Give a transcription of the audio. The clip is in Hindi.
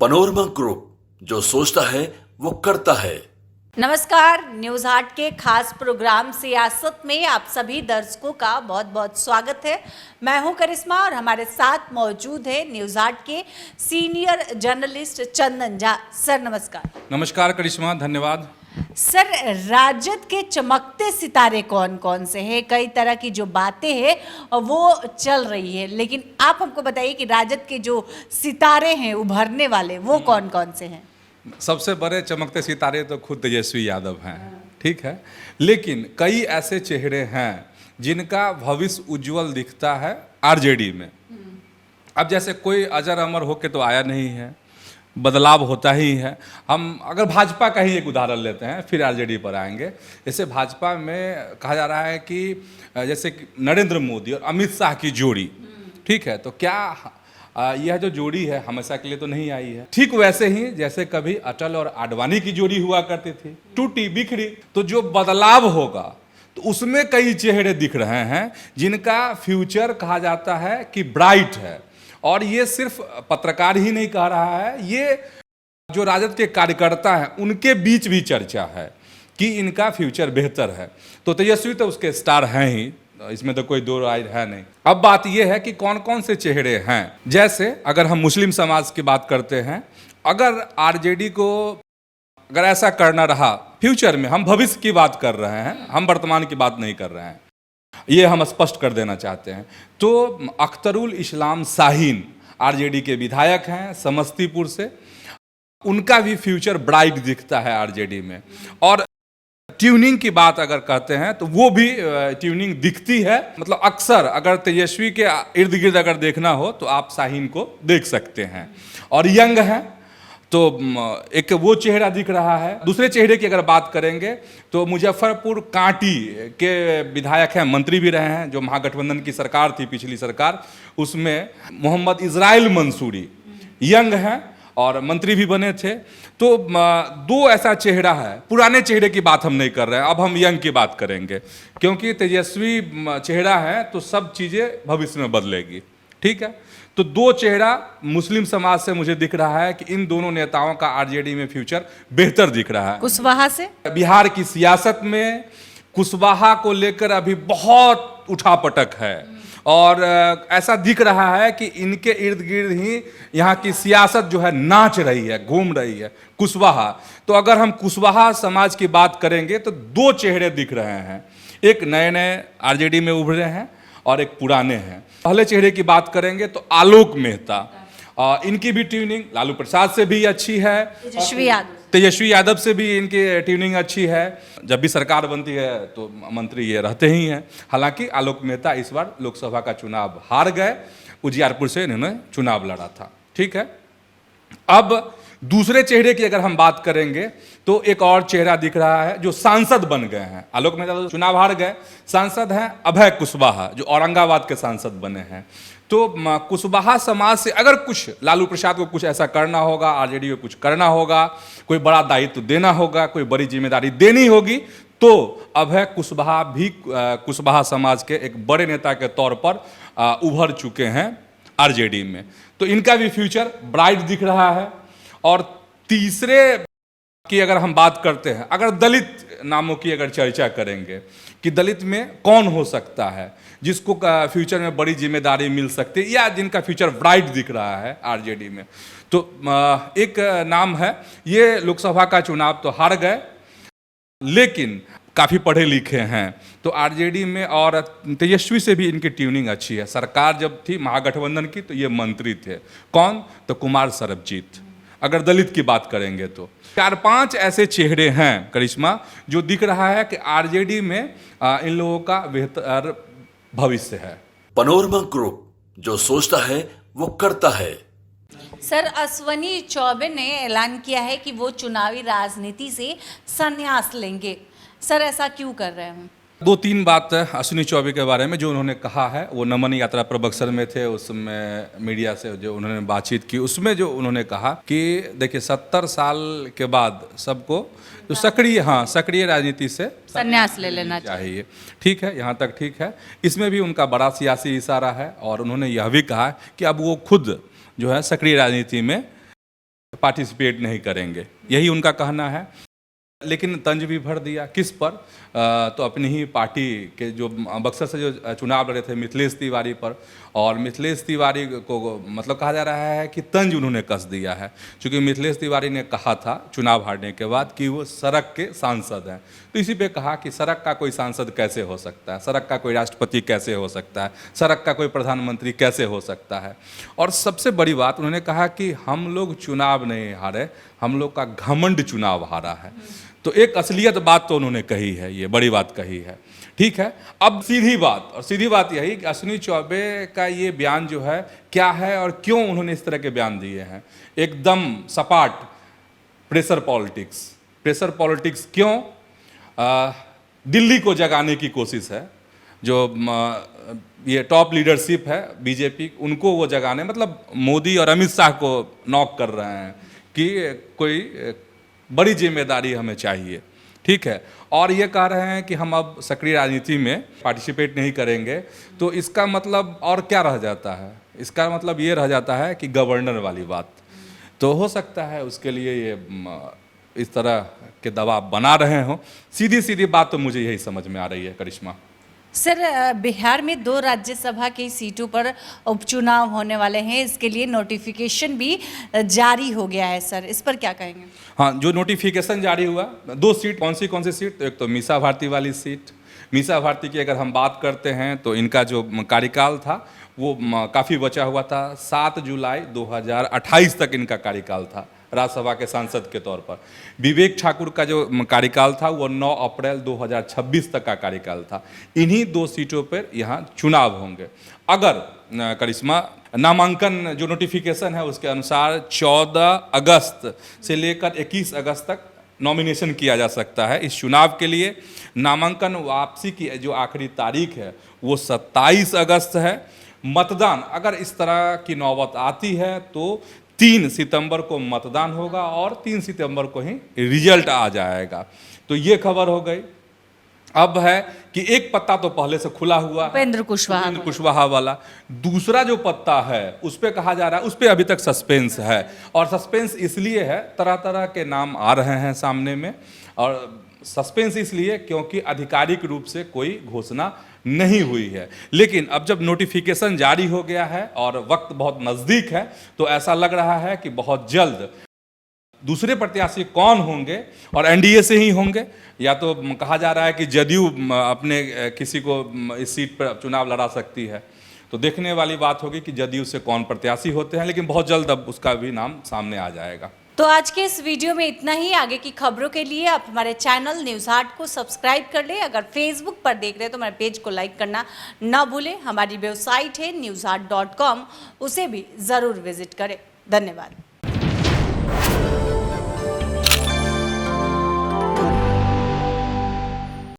पनोरमा ग्रुप, जो सोचता है वो करता है। नमस्कार, न्यूज हाट के खास प्रोग्राम सियासत में आप सभी दर्शकों का बहुत बहुत स्वागत है। मैं हूं करिश्मा और हमारे साथ मौजूद है न्यूज हाट के senior journalist Chandan Jha. Sir नमस्कार। नमस्कार करिश्मा, धन्यवाद। सर, राजद के चमकते सितारे कौन कौन से हैं? कई तरह की जो बातें हैं वो चल रही है, लेकिन आप हमको बताइए कि राजद के जो सितारे हैं उभरने वाले वो कौन कौन से हैं? सबसे बड़े चमकते सितारे तो खुद तेजस्वी यादव हैं, ठीक है, लेकिन कई ऐसे चेहरे हैं जिनका भविष्य उज्जवल दिखता है आरजेडी में। अब जैसे कोई अजर अमर होके तो आया नहीं है, बदलाव होता ही है। हम अगर भाजपा का ही एक उदाहरण लेते हैं, फिर आरजेडी पर आएंगे। जैसे भाजपा में कहा जा रहा है कि जैसे कि नरेंद्र मोदी और अमित शाह की जोड़ी, ठीक है, तो क्या यह जो जोड़ी है हमेशा के लिए तो नहीं आई है। ठीक वैसे ही जैसे कभी अटल और आडवाणी की जोड़ी हुआ करती थी, टूटी बिखरी, तो जो बदलाव होगा तो उसमें कई चेहरे दिख रहे हैं जिनका फ्यूचर कहा जाता है कि ब्राइट है। और ये सिर्फ पत्रकार ही नहीं कह रहा है, ये जो राजद के कार्यकर्ता हैं उनके बीच भी चर्चा है कि इनका फ्यूचर बेहतर है। तो तेजस्वी तो उसके स्टार हैं ही, इसमें तो कोई दो राय है नहीं। अब बात यह है कि कौन कौन से चेहरे हैं। जैसे अगर हम मुस्लिम समाज की बात करते हैं, अगर आरजेडी को अगर ऐसा करना रहा फ्यूचर में, हम भविष्य की बात कर रहे हैं, हम वर्तमान की बात नहीं कर रहे हैं, ये हम स्पष्ट कर देना चाहते हैं। तो अख्तरुल इस्लाम शाहीन आरजेडी के विधायक हैं समस्तीपुर से, उनका भी फ्यूचर ब्राइट दिखता है आरजेडी में। और ट्यूनिंग की बात अगर कहते हैं तो वो भी ट्यूनिंग दिखती है। मतलब अक्सर अगर तेजस्वी के इर्द गिर्द अगर देखना हो तो आप शाहीन को देख सकते हैं। और यंग है तो एक वो चेहरा दिख रहा है। दूसरे चेहरे की अगर बात करेंगे तो मुजफ्फरपुर कांटी के विधायक हैं, मंत्री भी रहे हैं, जो महागठबंधन की सरकार थी पिछली सरकार, उसमें मोहम्मद इजराइल मंसूरी यंग हैं और मंत्री भी बने थे। तो दो ऐसा चेहरा है। पुराने चेहरे की बात हम नहीं कर रहे हैं, अब हम यंग की बात करेंगे, क्योंकि तेजस्वी चेहरा है तो सब चीज़ें भविष्य में बदलेगी, ठीक है। तो दो चेहरा मुस्लिम समाज से मुझे दिख रहा है कि इन दोनों नेताओं का आरजेडी में फ्यूचर बेहतर दिख रहा है। कुशवाहा से बिहार की सियासत में कुशवाहा को लेकर अभी बहुत उठापटक है और ऐसा दिख रहा है कि इनके इर्द गिर्द ही यहाँ की सियासत जो है नाच रही है, घूम रही है कुशवाहा। तो अगर हम कुशवाहा समाज की बात करेंगे तो दो चेहरे दिख रहे हैं, एक नए नए आरजेडी में उभरे हैं और एक पुराने हैं। पहले चेहरे की बात करेंगे तो आलोक मेहता, इनकी भी ट्यूनिंग लालू प्रसाद से भी अच्छी है, तेजस्वी यादव से भी इनकी ट्यूनिंग अच्छी है। जब भी सरकार बनती है तो मंत्री ये रहते ही हैं। हालांकि आलोक मेहता इस बार लोकसभा का चुनाव हार गए, उजियारपुर से इन्होंने चुनाव लड़ा था, ठीक है। अब दूसरे चेहरे की अगर हम बात करेंगे तो एक और चेहरा दिख रहा है जो सांसद बन गए हैं। आलोक मेहता तो चुनाव हार गए, सांसद हैं अभय कुशवाहा, जो औरंगाबाद के सांसद बने हैं। तो कुशवाहा समाज से अगर कुछ लालू प्रसाद को कुछ ऐसा करना होगा, आरजेडी को कुछ करना होगा, कोई बड़ा दायित्व देना होगा, कोई बड़ी जिम्मेदारी देनी होगी, तो अभय कुशवाहा भी कुशवाहा समाज के एक बड़े नेता के तौर पर उभर चुके हैं आरजेडी में। तो इनका भी फ्यूचर ब्राइट दिख रहा है। और तीसरे की अगर हम बात करते हैं, अगर दलित नामों की अगर चर्चा करेंगे कि दलित में कौन हो सकता है जिसको फ्यूचर में बड़ी जिम्मेदारी मिल सकती है या जिनका फ्यूचर ब्राइट दिख रहा है आरजेडी में, तो एक नाम है, ये लोकसभा का चुनाव तो हार गए लेकिन काफ़ी पढ़े लिखे हैं, तो आरजेडी में और तेजस्वी से भी इनकी ट्यूनिंग अच्छी है। सरकार जब थी महागठबंधन की तो ये मंत्री थे, कौन, तो कुमार सरबजीत। अगर दलित की बात करेंगे तो 4-5 ऐसे चेहरे हैं करिश्मा जो दिख रहा है कि आरजेडी में इन लोगों का बेहतर भविष्य है। पनोरमा ग्रुप, जो सोचता है वो करता है। सर, अश्विनी चौबे ने ऐलान किया है कि वो चुनावी राजनीति से संन्यास लेंगे। सर, ऐसा क्यों कर रहे हैं? 2-3 बात अश्विनी चौबे के बारे में जो उन्होंने कहा है। वो नमन यात्रा पर बक्सर में थे, उसमें मीडिया से जो उन्होंने बातचीत की उसमें जो उन्होंने कहा कि देखिए 70 साल के बाद सबको जो सक्रिय राजनीति से संन्यास ले लेना चाहिए। ठीक है, यहाँ तक ठीक है। इसमें भी उनका बड़ा सियासी इशारा है और उन्होंने यह भी कहा कि अब वो खुद जो है सक्रिय राजनीति में पार्टिसिपेट नहीं करेंगे, यही उनका कहना है। लेकिन तंज भी भर दिया किस पर, तो अपनी ही पार्टी के जो बक्सर से जो चुनाव लड़े थे मिथिलेश तिवारी पर, और मिथिलेश तिवारी को मतलब कहा जा रहा है कि तंज उन्होंने कस दिया है, क्योंकि मिथिलेश तिवारी ने कहा था चुनाव हारने के बाद कि वो सड़क के सांसद हैं। तो इसी पे कहा कि सड़क का कोई सांसद कैसे हो सकता है, सड़क का कोई राष्ट्रपति कैसे हो सकता है, सड़क का कोई प्रधानमंत्री कैसे हो सकता है। और सबसे बड़ी बात उन्होंने कहा कि हम लोग चुनाव नहीं हारे, हम लोग का घमंड चुनाव हारा है। तो एक असलियत बात तो उन्होंने कही है, ये बड़ी बात कही है, ठीक है। अब सीधी बात, और सीधी बात यही कि अश्विनी चौबे का ये बयान जो है क्या है और क्यों उन्होंने इस तरह के बयान दिए हैं। एकदम सपाट प्रेशर पॉलिटिक्स। प्रेशर पॉलिटिक्स क्यों? दिल्ली को जगाने की कोशिश है, जो ये टॉप लीडरशिप है बीजेपी, उनको वो जगाने, मतलब मोदी और अमित शाह को नॉक कर रहे हैं कि कोई बड़ी जिम्मेदारी हमें चाहिए, ठीक है। और ये कह रहे हैं कि हम अब सक्रिय राजनीति में पार्टिसिपेट नहीं करेंगे। तो इसका मतलब और क्या रह जाता है? इसका मतलब ये रह जाता है कि गवर्नर वाली बात। तो हो सकता है उसके लिए ये इस तरह के दबाव बना रहे हों। सीधी सीधी बात तो मुझे यही समझ में आ रही है करिश्मा। सर, बिहार में 2 राज्यसभा की सीटों पर उपचुनाव होने वाले हैं, इसके लिए नोटिफिकेशन भी जारी हो गया है सर, इस पर क्या कहेंगे? हाँ, जो नोटिफिकेशन जारी हुआ, 2 सीट, कौन सी सीट? तो एक तो मीसा भारती वाली सीट। मीसा भारती की अगर हम बात करते हैं तो इनका जो कार्यकाल था वो काफ़ी बचा हुआ था। 7 जुलाई 2028 तक इनका कार्यकाल था राज्यसभा के सांसद के तौर पर। विवेक ठाकुर का जो कार्यकाल था वो 9 अप्रैल 2026 तक का कार्यकाल था। इन्हीं 2 सीटों पर यहाँ चुनाव होंगे। अगर करिश्मा नामांकन जो नोटिफिकेशन है उसके अनुसार 14 अगस्त से लेकर 21 अगस्त तक नॉमिनेशन किया जा सकता है इस चुनाव के लिए। नामांकन वापसी की जो आखिरी तारीख है वो 27 अगस्त है। मतदान अगर इस तरह की नौबत आती है तो 3 सितंबर को मतदान होगा और 3 सितंबर को ही रिजल्ट आ जाएगा। तो ये खबर हो गई। अब है कि एक पत्ता तो पहले से खुला हुआ है, उपेंद्र कुशवाहा वाला। दूसरा जो पत्ता है उस पे कहा जा रहा है, उस पे अभी तक सस्पेंस है। और सस्पेंस इसलिए है, तरह तरह के नाम आ रहे हैं सामने में, और सस्पेंस इसलिए क्योंकि आधिकारिक रूप से कोई घोषणा नहीं हुई है। लेकिन अब जब नोटिफिकेशन जारी हो गया है और वक्त बहुत नज़दीक है तो ऐसा लग रहा है कि बहुत जल्द दूसरे प्रत्याशी कौन होंगे, और एनडीए से ही होंगे, या तो कहा जा रहा है कि जदयू अपने किसी को इस सीट पर चुनाव लड़ा सकती है। तो देखने वाली बात होगी कि जदयू से कौन प्रत्याशी होते हैं, लेकिन बहुत जल्द अब उसका भी नाम सामने आ जाएगा। तो आज के इस वीडियो में इतना ही। आगे की खबरों के लिए आप हमारे चैनल न्यूज़ हाट को सब्सक्राइब कर लें। अगर फेसबुक पर देख रहे हैं तो हमारे पेज को लाइक करना ना भूलें। हमारी वेबसाइट है newsheart.com, उसे भी ज़रूर विजिट करें। धन्यवाद।